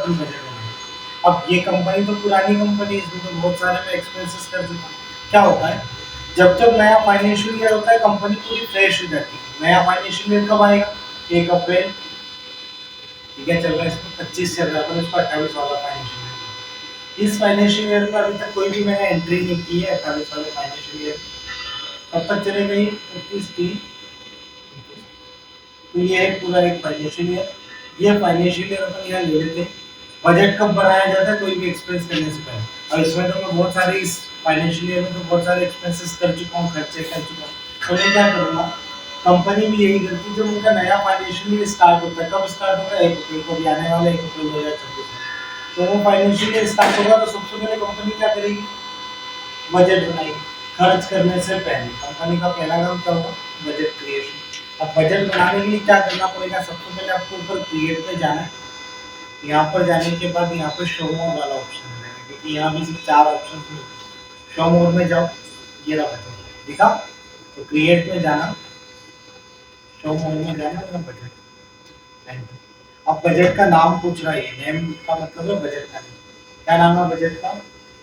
अपन budget बनाएंगे। अब ये कंपनी तो पुरानी कंपनी है, इसमें तो बहुत सारे मैं एक्सपेंसेस कर चुका हूँ। क्या होता है, जब जब नया फाइनेंशियल ईयर होता है कंपनी पूरी फ्रेश हो जाती है। नया फाइनेंशियल ईयर कब आएगा? 1 अप्रैल। ठीक है, चल रहा है इसमें 25 चल रहा है, अपन इसको 28 वाला फाइनेंशियल ईयर। इस फाइनेंशियल ईयर में अभी तक कोई भी मैंने एंट्री नहीं की है 28 वाले फाइनेंशियल ईयर। कब तक चलेगा ये? 25 30। तो ये है पूरा एक फाइनेंशियल ईयर। ये फाइनेंशियल ईयर अपन यहाँ ले लेते हैं। बजट कब बनाया जाता है? कोई भी एक्सपेंस करने से पहले। और इसमें तो मैं बहुत सारे इस फाइनेंशियल ईयर में तो बहुत सारे एक्सपेंसेस कर चुका हूँ, खर्चे कर चुका हूँ। तो मैं क्या करूँगा, कंपनी भी यही करती है, जब उनका नया फाइनेंशियल ईयर स्टार्ट होता है, कब स्टार्ट होता है? 1 अप्रैल को, भी आने वाला 1 अप्रैल 2026 में। तो वो फाइनेंशियल ईयर स्टार्ट होगा तो सबसे पहले कंपनी क्या करेगी? बजट बनाएगी। खर्च करने से पहले कंपनी का पहला काम क्या होगा? Budget creation. अब बजट बनाने के लिए क्या करना पड़ेगा? सबसे पहले आपको ऊपर क्रिएट पे जाना है। यहाँ पर जाने के बाद यहाँ पर शो मोर वाला ऑप्शन है, क्योंकि यहाँ भी सिर्फ 4 ऑप्शन मिलते। शो मोर में जाओ, ये रहा बजट दिखा। तो क्रिएट में जाना, शो मोर में जाना और बजट। अब बजट का नाम पूछ रहा है, नेम का मतलब है बजट का नेम। क्या नाम है बजट का?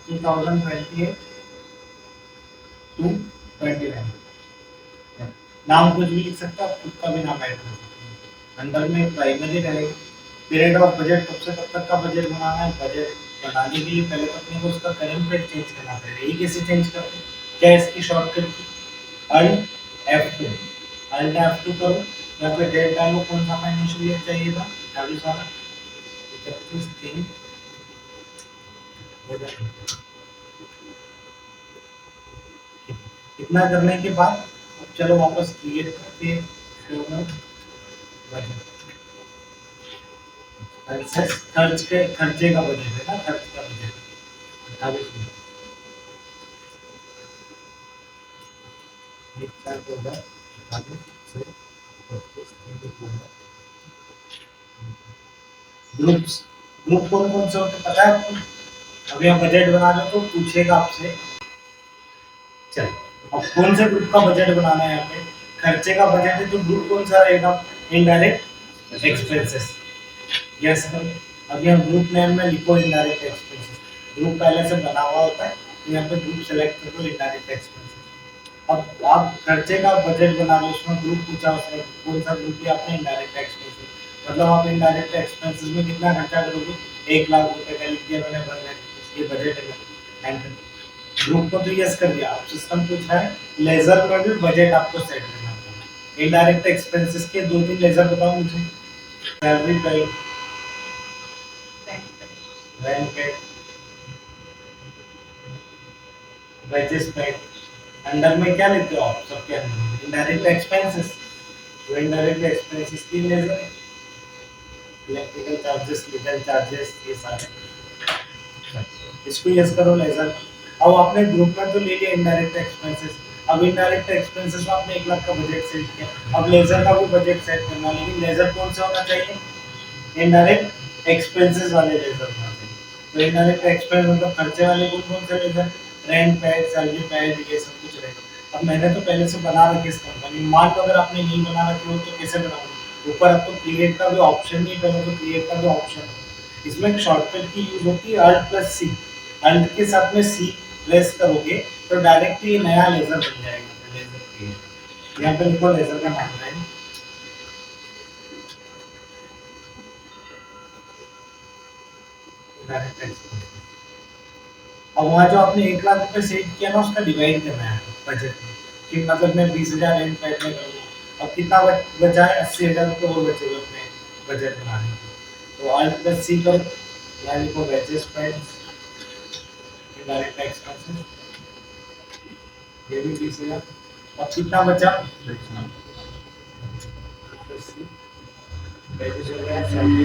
2028 टू 29। नाम कुछ भी लिख सकते हो, आप खुद का भी नाम ऐड कर सकते हैं। अंदर में प्राइमरी रहेगा। पीरियड ऑफ बजट, कब से कब तक का बजट बनाना है? बजट बनाने के लिए पहले तो अपने को उसका करंट डेट चेंज करना पड़ेगा। ये कैसे चेंज करते हैं? क्या है इसकी शॉर्टकट की? Alt F2। अल्ट F2 करो, यहाँ पे डेट डालो, कौन सा फाइनेंशियल ईयर चाहिए था? 28 वाला। 31 3। इतना करने के बाद अब चलो वापस क्रिएट करते हैं। खर्च के खर्चे का बजट है ना, खर्च का बजट 28 में। एक चार को उधर 28 से 32 ग्रुप्स। ग्रुप कौन कौन से होते हैं पता है आपको? अभी आप बजट बना रहे हो तो पूछेगा आपसे। चल, अब कौन से ग्रुप का बजट बनाना है? यहाँ पे खर्चे का बजट है, तो ग्रुप कौन सा रहेगा? Indirect expenses. Yes sir. अब यहाँ ग्रुप नेम में लिखो इनडायरेक्ट एक्सपेंसेस। ग्रुप पहले से बना हुआ होता है, तो यहाँ पे ग्रुप सेलेक्ट कर लो, इनडायरेक्ट एक्सपेंसेस। अब आप खर्चे का बजट बना लो, उसमें ग्रुप पूछा, उसमें कौन सा ग्रुप लिया आपने? Indirect expenses. मतलब आप इनडायरेक्ट एक्सपेंसेस में कितना खर्चा करोगे? 1 लाख रुपए का लिख दिया मैंने, भर रहे ये बजट है। एंड ग्रुप को तो यस कर दिया। अब सिस्टम पूछा है लेजर में भी बजट आपको सेट करना है। इनडायरेक्ट एक्सपेंसेस के 2 3 लेजर बताओ मुझे। Salary paid, rent paid, wages paid. Under में क्या लेते हो आप? सबके अंदर इनडायरेक्ट एक्सपेंसेस। जो इनडायरेक्ट एक्सपेंसेस 3 लेजर है, इलेक्ट्रिकल चार्जेस, लीगल चार्जेस, ये सारे। इसको यस करो लेजर। अब आपने ग्रुप में तो ले लिया इनडायरेक्ट एक्सपेंसेस। अब इनडायरेक्ट एक्सपेंसेस में आपने 1 लाख का बजट सेट किया। अब लेजर का भी बजट सेट करना, लेकिन लेजर कौन सा होना चाहिए? इनडायरेक्ट एक्सपेंसेस वाले लेजर होना चाहिए। तो इनडायरेक्ट एक्सपेंस मतलब खर्चे वाले कौन कौन से ledger? Rent paid, salary paid, ये सब कुछ रहेगा। अब मैंने तो पहले से बना रखी इस कंपनी। मान लो अगर आपने नहीं बना रखी हो तो कैसे बनाओगे? ऊपर आपको क्रिएट का भी ऑप्शन नहीं, पहले तो क्रिएट का भी ऑप्शन है। इसमें एक शॉर्टकट की यूज होती है, Alt+C। अल्ट के साथ में सी प्रेस करोगे तो डायरेक्ट ये नया लेजर बन जाएगा। लेजर क्रिएट, यहाँ पे लिखो लेजर का नाम है डायरेक्ट एक्सपोर्ट। अब वहाँ जो आपने 1 लाख रुपए सेव किया ना, उसका डिवाइड करना है बजट में, कि मतलब मैं 20,000 रेंट पैड में करूँगा। अब कितना बचा है? 80,000 रुपये और बचेगा अपने बजट बनाने के। तो Alt+C करो, यहाँ लिखो वेजेस पैड, डायरेक्ट एक्सपेंसेस, ये भी 20,000। अब कितना बचा? वेजेस हो गया, सैलरी।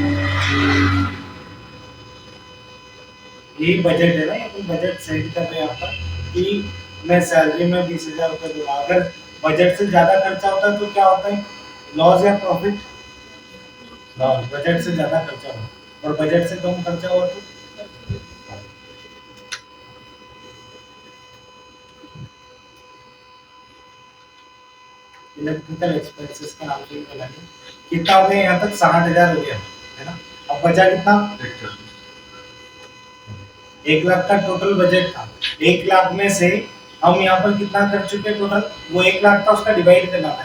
यही बजट है ना, ये कोई बजट सेट कर रहे हैं यहाँ पर कि मैं सैलरी में 20,000 रुपये दूंगा। अगर बजट से ज्यादा खर्चा होता है तो क्या होता है? लॉस या प्रॉफिट? लॉस। बजट से ज्यादा खर्चा हो और बजट से कम खर्चा हो तो इलेक्ट्रिकल एक्सपेंसेस का नाम से ही बना है। कितना हो गया यहाँ तक? 60,000 हो गया है ना। अब बचा कितना? 1 लाख का टोटल बजट था। 1 लाख में से हम यहाँ पर कितना कर चुके टोटल, वो 1 लाख था उसका डिवाइड करना था,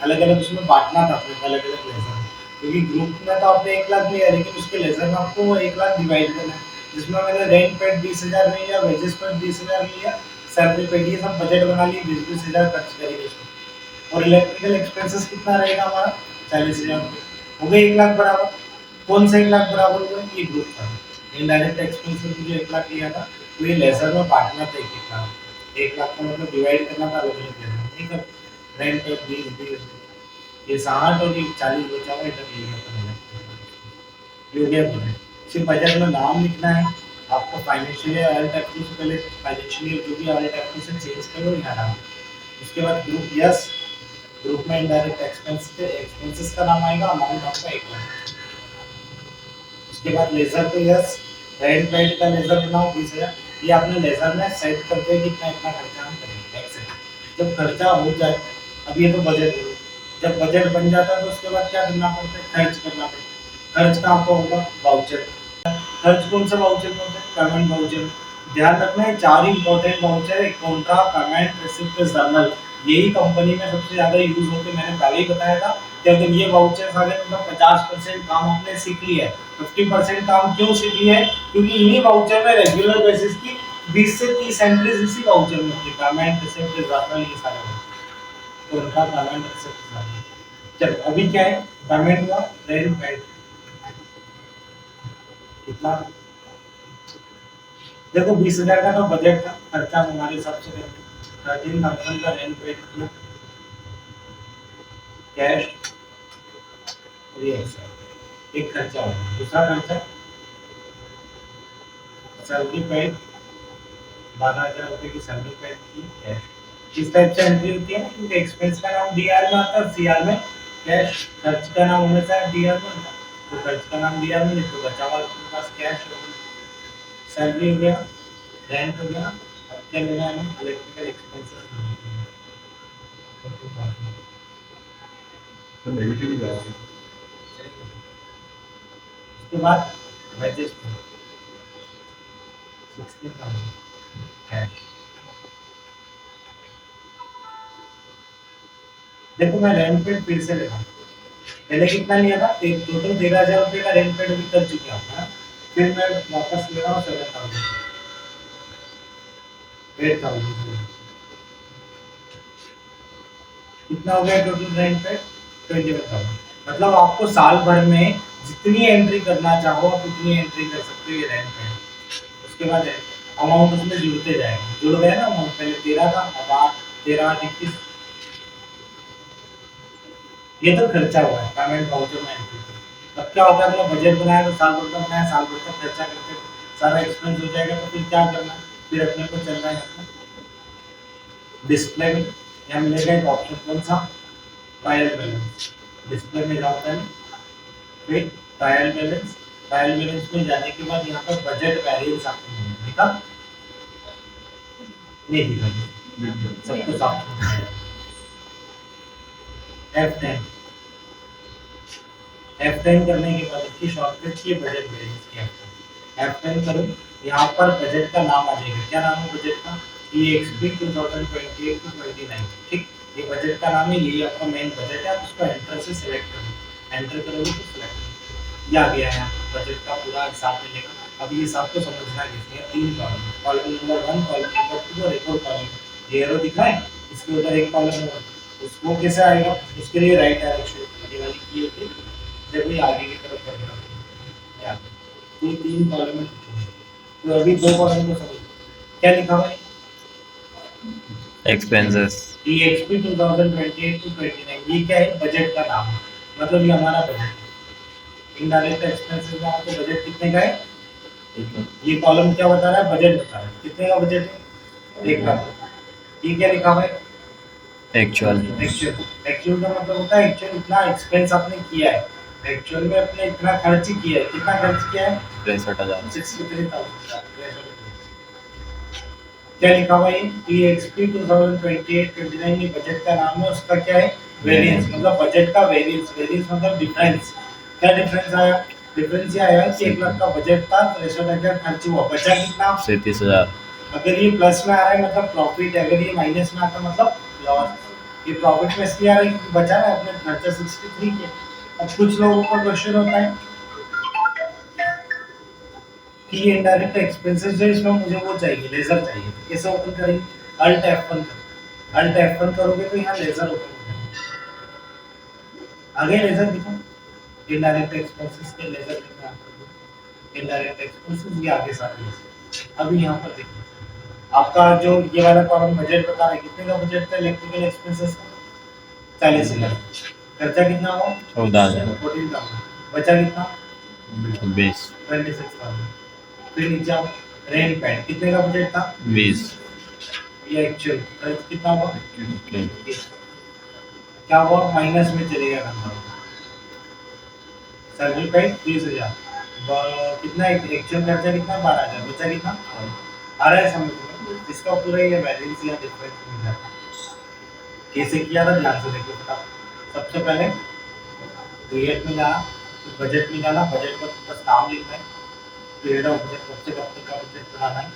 अलग अलग उसमें बांटना था अपने अलग अलग लेजर में, क्योंकि ग्रुप में तो आपने 1 लाख लिया लेकिन उसके लेजर में आपको वो 1 लाख डिवाइड करना है, जिसमें मैंने रेंट पेड 20,000 नहीं लिया, वेजेस पेड 20,000 लिया, सैलरी पेड, ये सब बजट बना लिए, 20-20,000 खर्च करेंगे इसमें। और इलेक्ट्रिकल एक्सपेंसेस कितना रहेगा हमारा, 40,000 रुपये, हो गए 1 लाख बराबर। कौन सा 1 लाख बराबर हुआ, ये ग्रुप था। इनडायरेक्ट एक्सपेंसेस जो 1 लाख लिया था तो ये लेजर में बांटना था, एक एक लाख, 1 लाख का मतलब डिवाइड करना था अलग अलग लेजर, नहीं कर रेंट है 20 20, ये 60 और ये 40 बचा हुआ, इधर ये हो गया बजट। सिर्फ बजट में नाम लिखना है आपको, फाइनेंशियल ईयर ऑल टैक्स से पहले फाइनेंशियल ईयर जो भी ऑल टैक्स से चेंज करो यहाँ डालो। उसके बाद ग्रुप यस, ग्रुप में इनडायरेक्ट एक्सपेंसेस का नाम आएगा, अमाउंट आपका 1 लाख। उसके बाद लेजर पे यस, रेंट पेड का लेजर बनाओ 20,000, ये आपने लेजर में सेट करते हैं कि इतना इतना खर्चा हम करेंगे एक्सेप्ट। जब खर्चा हो जाए, अब ये तो बजट है, जब बजट बन जाता है तो उसके बाद क्या करना पड़ता है, खर्च करना पड़ता है। खर्च कहाँ पर होगा, वाउचर। खर्च कौन सा वाउचर में होता है, पेमेंट वाउचर। ध्यान रखना है 4 इंपॉर्टेंट वाउचर है, कॉन्ट्रा, पेमेंट, रिसिप्ट, जर्नल, यही कंपनी में सबसे ज्यादा यूज होते हैं। मैंने पहले ही बताया था कि अगर ये वाउचर्स आ गए मतलब 50% काम आपने सीख लिया है। 50% काम क्यों सीख लिया है, क्योंकि इन्हीं वाउचर में रेगुलर बेसिस की 20 से 30 एंट्रीज इसी वाउचर में होती है, पेमेंट, रिसिप्ट, जर्नल, ये सारे कॉन्ट्रा, पेमेंट, रिसिप्ट, जर्नल। चलो अभी क्या है, पेमेंट हुआ, रेंट पेड कितना, देखो 20,000 का तो बजट था, खर्चा हमारे हिसाब से 13,000 का रेंट पेड किया कैश, और ये एक खर्चा हो। दूसरा खर्चा सैलरी पेड, 12,000 रुपये की सैलरी पेड की कैश। किस टाइप से एंट्री होती है, क्योंकि एक्सपेंस का नाम डीआर में आता है, सीआर में कैश, खर्च का नाम हमेशा डीआर में आता है, तो खर्च का नाम डीआर में लिखो, बचा हुआ आपके पास कैश हो, सैलरी हो गया, रेंट हो गया। अब क्या लेना है, इलेक्ट्रिकल एक्सपेंसेस, तो नेगेटिव ही जा रहा है। उसके बाद वेजेस 60,000 कैश। देखो मैं रेंट पेड फिर से लेता हूँ, पहले कितना लिया था, टोटल 13,000 रुपये का रेंट पेड अभी कर चुके हैं आप, फिर मैं वापस ले रहा हूँ 7,000, 8,000, कितना हो गया टोटल रेंट पेड, 21,000। मतलब आपको साल भर में जितनी एंट्री करना चाहो आप उतनी एंट्री कर सकते हो ये रेंट पेड। उसके बाद अमाउंट उसमें जुड़ते जाएगा, जुड़ गया ना अमाउंट, पहले 13 था, अब 8, 13, 8, 21, ये तो खर्चा हुआ है पेमेंट वाउचर में एंट्री। अब क्या होता है, अपना बजट बनाया तो साल भर का बनाया, साल भर तक खर्चा करके सारा एक्सपेंस हो जाएगा, तो फिर क्या करना है, फिर अपने को चलना है अपना डिस्प्ले में। यहाँ मिलेगा एक ऑप्शन, कौन सा, ट्रायल बैलेंस। डिस्प्ले में जाओ पहले, फिर ट्रायल बैलेंस। ट्रायल बैलेंस में जाने के बाद यहाँ पर बजट वैरिएंस आपको मिलेगा, दिखा नहीं दिखा, सब कुछ आपको F10, F10 करने के बाद इसकी शॉर्टकट की बजट वैरिएंस की F10 करो, यहाँ पर बजट का नाम आ जाएगा, क्या नाम है बजट का, EXP 2028 to 29, ठीक, ये बजट का नाम है, ये आपका मेन बजट है, आप उसको एंटर से सिलेक्ट करो, एंटर करोगे तो सिलेक्ट, ये आ गया है बजट का पूरा हिसाब मिलेगा। अब ये हिसाब को समझना कैसे है, 3 column, column number 1, column number 2 और एक और कॉलम, ये एरो दिख रहा है, इसके ऊपर एक कॉलम है, उसको कैसे आएगा, उसके लिए राइट डायरेक्शन ये वाली की होती है, जब ये आगे की तरफ बढ़ेगा, ये 3 कॉलम है, तो अभी 2 कॉलम को समझो, क्या लिखा हुआ है, एक्सपेंसेस, EXP 2028 to 29, ये क्या है, बजट का नाम है, मतलब ये हमारा बजट है। इनडायरेक्ट एक्सपेंसेस में आपको बजट कितने का है, ये कॉलम क्या बता रहा है, बजट बता रहा है, कितने का बजट है, 1,00,000। ये क्या लिखा हुआ है, एक्चुअल, एक्चुअल का मतलब होता है एक्चुअल इतना एक्सपेंस आपने किया है, एक्चुअल में अपने इतना खर्च किया है, कितना खर्च किया है, 63,000, 63,000। क्या लिखा हुआ है, EXP 2028-29 ये बजट का नाम है, उसका क्या है, वेरिएंस, मतलब बजट का वेरिएंस, वेरिएंस मतलब डिफरेंस, क्या डिफरेंस आया, डिफरेंस ये आया कि 1 लाख का बजट था, 63,000 खर्च हुआ, बचा कितना? 37,000। अगर ये प्लस में आ रहा है मतलब प्रॉफिट है, अगर ये माइनस में आता है मतलब लॉस। ये प्रॉफिट में इसलिए आ रहा है क्योंकि बचा है अपने खर्चा 63 के। अब कुछ लोगों का क्वेश्चन होता है कि ये इनडायरेक्ट एक्सपेंसेस जो है इसमें मुझे वो चाहिए, लेजर चाहिए, तो कैसे ओपन करेंगे? अल्ट F1 करो, अल्ट F1 करोगे तो यहाँ लेजर ओपन हो जाएगा। आगे लेजर दिखो, इनडायरेक्ट एक्सपेंसेस के लेजर दिखो आपको, इनडायरेक्ट एक्सपेंसेस ये आगे सारे लेजर। अभी यहाँ पर देखिए आपका जो ये वाला कॉलम बजट बता रहा है, कितने का बजट था इलेक्ट्रिकल एक्सपेंसेस का? 40,000। खर्चा कितना हुआ? 14,000। 14,000। बचा कितना? 20। 26,000। फिर नीचे आओ, रेंट पैड कितने का बजट था? 20। ये एक्चुअल खर्च कितना हुआ? ओके। क्या हुआ? माइनस में चले गया नंबर। Salary paid 30,000। कितना एक्चुअल खर्चा कितना? 12,000। बचा कितना? आ रहा है समझ में? इसका पूरा ये वैरिएंस या डिफरेंस मिल जाता है। कैसे किया था ध्यान से देखो फटाफट। सबसे पहले क्रिएट में जाना, बजट में जाना, बजट पर बस काम लिखना है, पीरियड ऑफ बजट कब से कब तक का बजट बनाना है।